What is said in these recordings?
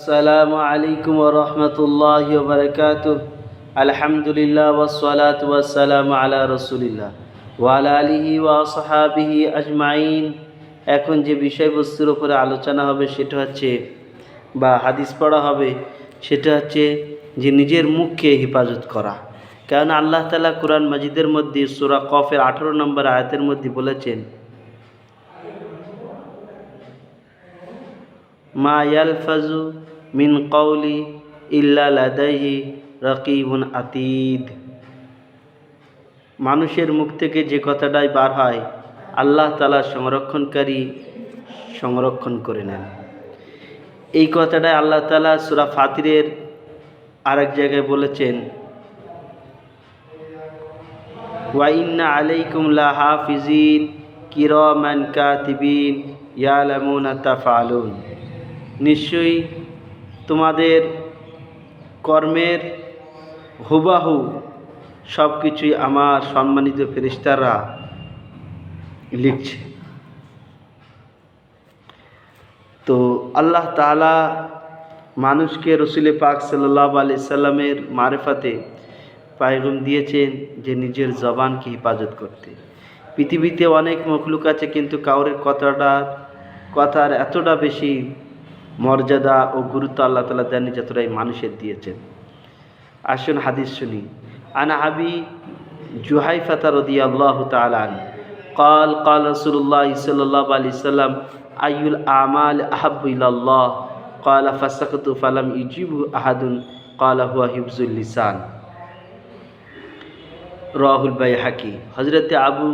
আসসালামু আলাইকুম ওয়া রাহমাতুল্লাহি ওয়া বারাকাতুহু। আলহামদুলিল্লাহ ওয়াসসালাতু ওয়াসসালামু আলা রাসূলিল্লাহ ওয়া আলা আলিহি ওয়া আসহাবিহি আজমাইন। এখন যে বিষয়বস্তুর উপরে আলোচনা হবে সেটা হচ্ছে বা হাদিস পড়া হবে সেটা হচ্ছে যে নিজের মুখকে হেফাজত করা। কারণ আল্লাহ তাআলা কোরআন মাজিদের মধ্যে সূরা কফের 18 নম্বর আয়াতের মধ্যে বলেছেন, মা ইয়ালফাজু মিন কওলি ইল্লা লাদাইহি রাকিবুন আতীদ। মানুষের মুখ থেকে যে কথাটাই বার হয় আল্লাহ তাআলা সংরক্ষণ করে নেন। এই কথাটাই আল্লাহ তাআলা সূরা ফাতিরের আরেক জায়গায় বলেছেন, ওয়া ইন্না আলাইকুম লাহাফিজিন কিরামান কাতিবিন ইয়ালামুনা তাফআলুন। নিশ্চয়ই তোমাদের কর্মের হুবাহু সব কিছুই আমার সম্মানিত ফেরেশতারা লিখছে। তো আল্লাহ তাআলা মানুষকে রসুল পাক সাল্লাল্লাহু আলাইহি সাল্লামের মারিফাতে পায়গাম দিয়েছেন যে নিজের জবানকে হেফাজত করতে। পৃথিবীতে অনেক মখলুক আছে, কিন্তু কাউরের কথার এতটা বেশি মর্যাদা ও গুরুত্ব আল্লাহ তাআলা দেননি যতটাই মানুষের দিয়েছেন। আসুন হাদিস শুনি। আনা আবি জুহাইফা রাদিয়াল্লাহু তাআলা আন قال قال رسول الله صلى الله عليه وسلم أي الأعمال أحب إلى الله قال فسكت فلم يجبه أحد قال هو حفظ اللسان রাহুল বাইহাকি। হযরতে আবু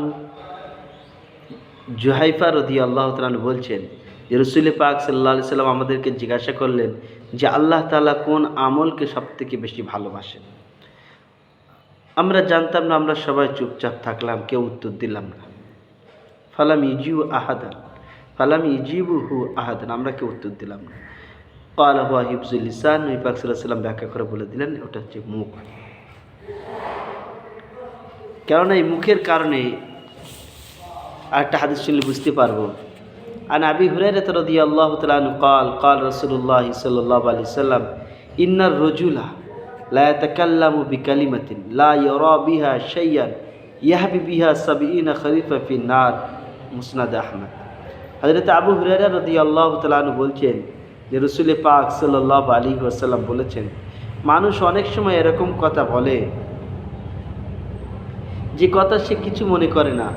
জুহাইফা রাদিয়াল্লাহু তাআলা বলছেন যে রাসূল পাক সাল্লাল্লাহু আলাইহি সাল্লাম আমাদেরকে জিজ্ঞাসা করলেন যে আল্লাহ তাআলা কোন আমলকে সবথেকে বেশি ভালোবাসেন। আমরা জানতাম না, আমরা সবাই চুপচাপ থাকলাম, কেউ উত্তর দিলাম না। ফালাম ইজিবুহু আহাদান, আমরা কেউ উত্তর দিলাম না। ক্বালা হুয়া হিফজুল লিসান, নবী পাক সাল্লাল্লাহু আলাইহি সাল্লাম ব্যাখ্যা করে বলে দিলেন ওটা হচ্ছে মুখ। কেননা এই মুখের কারণে আরেকটা হাদিস শুনলে বুঝতে পারবো। আন আবি হুরায়রা রাদিয়াল্লাহু তাআলা আনহু قال قال رسول الله صلى الله عليه وسلم إن الرجل لا يتكلم بكلمة لا يرى بها شيئا يهبي بها 70 خريفا في النار। মুসনাদ আহমদ। হযরত আবু হুরায়রা রাদিয়াল্লাহু তাআলা আনহু বলছেন যে রাসূল পাক সাল্লাল্লাহু আলাইহি ওয়াসাল্লাম বলেছেন, মানুষ অনেক সময় এরকম কথা বলে যে কথা সে কিছু মনে করে না,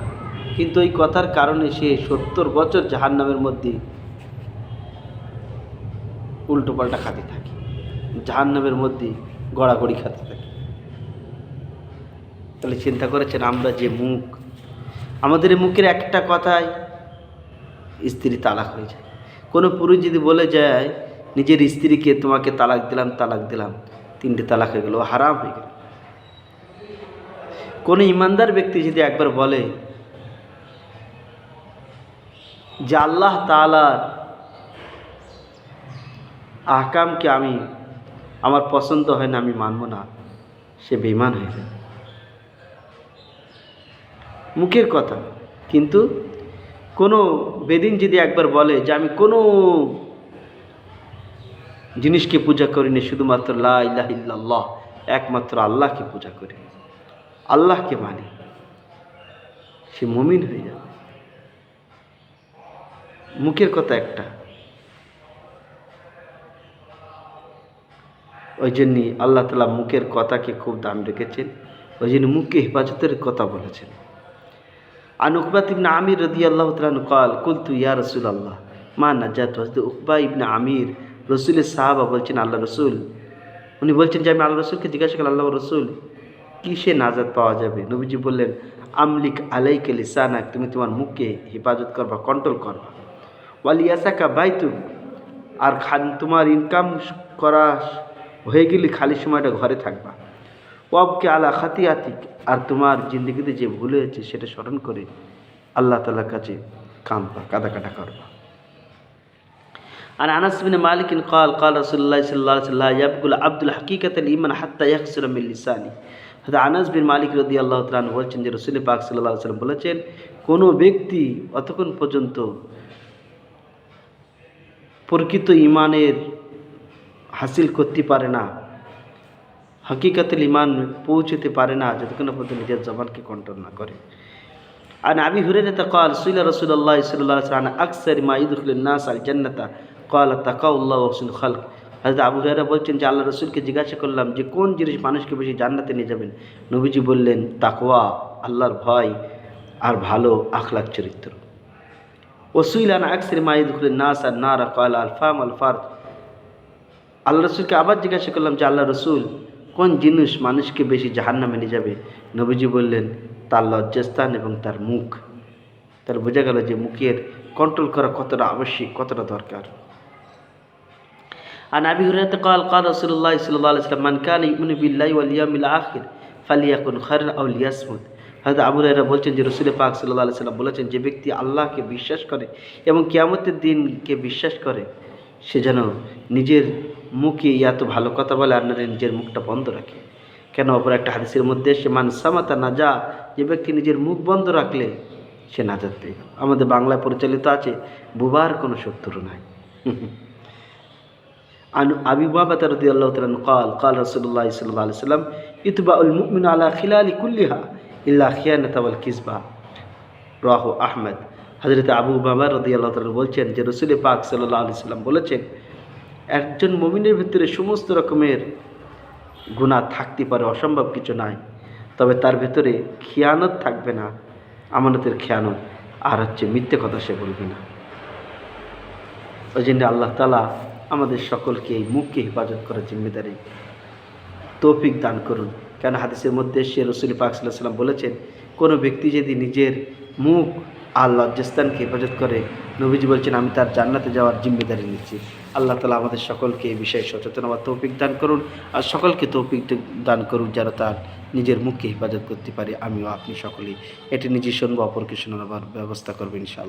কিন্তু ওই কথার কারণে সে 70 বছর জাহান্নামের মধ্যে উল্টোপাল্টা খাতে থাকে, জাহান্নামের মধ্যে গড়াগড়ি খাতে থাকে। তাহলে চিন্তা করেছেন আমরা যে মুখ, আমাদের এই মুখের একটা কথায় স্ত্রী তালাক হয়ে যায়। কোনো পুরুষ যদি বলে যায় নিজের স্ত্রীকে তোমাকে তালাক দিলাম 3টে তালাক হয়ে গেল, হারাম হয়ে গেল। কোনো ইমানদার ব্যক্তি যদি একবার বলে যে আল্লাহ তাআলার আহকামকে আমার পছন্দ হয় না, আমি মানব না, সে বেঈমান হয়ে যায়। মুখের কথা। কিন্তু কোনো বেদিন যদি একবার বলে যে আমি কোনো জিনিসকে পূজা করিনি, শুধুমাত্র লা ইলাহা ইল্লাল্লাহ, একমাত্র আল্লাহকে পূজা করি, আল্লাহকে মানি, সে মুমিন হয়ে যাবে। মুখের কথা একটা। ওই জন্যই আল্লাহ তাআলা মুখের কথাকে খুব দাম রেখেছেন, ওই জন্য মুখকে হেফাজতের কথা বলেছেন। আন উকবা ইবনে আমির রাদিয়াল্লাহু তাআলা আনহু قال قلت يا رسول الله ما نجات। হযরত উকবা ইবনে আমির রাসূলের সাহাবা বলছেন, আল্লাহ রাসূল, উনি বলছেন যে আমি আল্লাহ রাসূলকে জিজ্ঞাসা করলাম, আল্লাহ রাসূল কিসে নাজাত পাওয়া যাবে? নবীজি বললেন, আমলিক আলাইকা লিসানাক, তুমি তোমার মুখকে হেফাজত করবা, কন্ট্রোল করবা। ওয়ালিয়াসাকা বাইতুক, আর তোমার ইনকাম করা হয়ে গেলে খালি সময়টা ঘরে থাকবা। ওয়াবকি আলা খাতিয়াতিক, আর তোমার জিন্দগিতে যে ভুল হয়েছে সেটা স্মরণ করে আল্লাহ তাআলার কাছে কাঁদা করবা। আর আনাস বিন মালিক قال قال رسول الله صلى الله عليه وسلم لا يبلغ العبد الحقيقة الإيمان حتى يكسر من لسانه। আনাস বিন মালিক রাদিয়াল্লাহু তাআলা আনহু বলছেন যে রাসূল পাক সাল্লাল্লাহু আলাইহি ওয়াসাল্লাম বলেছেন, কোনো ব্যক্তি অতক্ষণ পর্যন্ত প্রকৃত ঈমানের হাসিল করতে পারে না, হকিকতুল ইমান পৌঁছতে পারে না যতক্ষণ না পর্যন্ত নিজের জবানকে কন্ট্রোল না করে। আর আবি হুরায়রা قال سئل رسول الله صلى الله عليه وسلم عن اكثر ما يدخل الناس الجنه قال تقوى الله وحسن الخلق। হযরত আবু হুরায়রা বলছেন যে আল্লাহ রাসূলকে জিজ্ঞাসা করলাম যে কোন জিনিস মানুষকে বেশি জান্নাতে নিয়ে যাবেন। নবীজি বললেন তাকওয়া, আল্লাহর ভয়, আর ভালো আখলাক চরিত্র। ওসুইল আন আকসির মা ইয়াদখুলুন নাস আন-নার قال আল-ফাম আল-ফারজ। আল্লাহ রাসূলকে আবার জিজ্ঞাসা করলাম যে আল্লাহ রাসূল কোন জিনিস মানুষকে বেশি জাহান্নামে নিয়ে যাবে। নবীজি বললেন তার লজ্জাস্থান এবং তার মুখ। তার বোঝা গেল যে মুখের কন্ট্রোল করা কতটা আবশ্যিক, কতটা দরকার। আর আবি হুরায়রা قال قال رسول الله صلى الله عليه وسلم من كان يؤمن بالله واليوم الآخر فليكن خيرا أو ليصمت। হযরত আবু হুরায়রা বলছেন যে রাসূল পাক সাল্লাল্লাহু আলাইহি সাল্লাম বলেছেন যে ব্যক্তি আল্লাহকে বিশ্বাস করে এবং কিয়ামতের দিনকে বিশ্বাস করে সে যেন নিজের মুখে এত ভালো কথা বলে আর নিজের মুখটা বন্ধ রাখে। কেন? অপর একটা হাদিসের মধ্যে সে মান সামাতা নাজা, যে ব্যক্তি নিজের মুখ বন্ধ রাখলে সে নাজাত পেয়ে গেল। আমাদের বাংলায় পরিচালিত আছে বুবার কোনো শত্রু নাই। عن أبي بكر رضي الله تعالى عنه قال قال رسول الله صلى الله عليه وسلم يتبع المؤمن على خلال كلها إلا خيانة والكذب رواه أحمد। হযরত আবু বকর রাদিয়াল্লাহু তাআলা বলছেন যে রাসূল পাক সাল্লাল্লাহু আলাইহি সাল্লাম বলেছেন একজন মুমিনের ভিতরে সমস্ত রকমের গুনাহ থাকতে পারে, অসম্ভব কিছু নাই, তবে তার ভিতরে খিয়ানত থাকবে না, আমানতের খিয়ানত, আর মিথ্যে কথা সে বলবে না। ওই জন্য আল্লাহ তাআলা আমাদের সকলকে এই মুখকে হেফাজত করার জিম্মেদারি তৌফিক দান করুন। কেন হাদিসের মধ্যে সে রাসূল পাক সাল্লাল্লাহু আলাইহি সাল্লাম বলেছেন কোনো ব্যক্তি যদি নিজের মুখ আর লজ্জাস্থানকে হেফাজত করে, নবীজি বলছেন আমি তার জান্নাতে যাওয়ার জিম্মেদারি নিচ্ছি। আল্লাহ তাআলা আমাদের সকলকে এই বিষয়ে সচেতন হওয়ার তৌফিক দান করুন, আর সকলকে তৌফিক দান করুন যারা তার নিজের মুখকে হেফাজত করতে পারে। আমিও আপনি সকলেই এটি নিজে শুনবো, অপরকে শোনাবার ব্যবস্থা করবেন ইনশাআল্লাহ।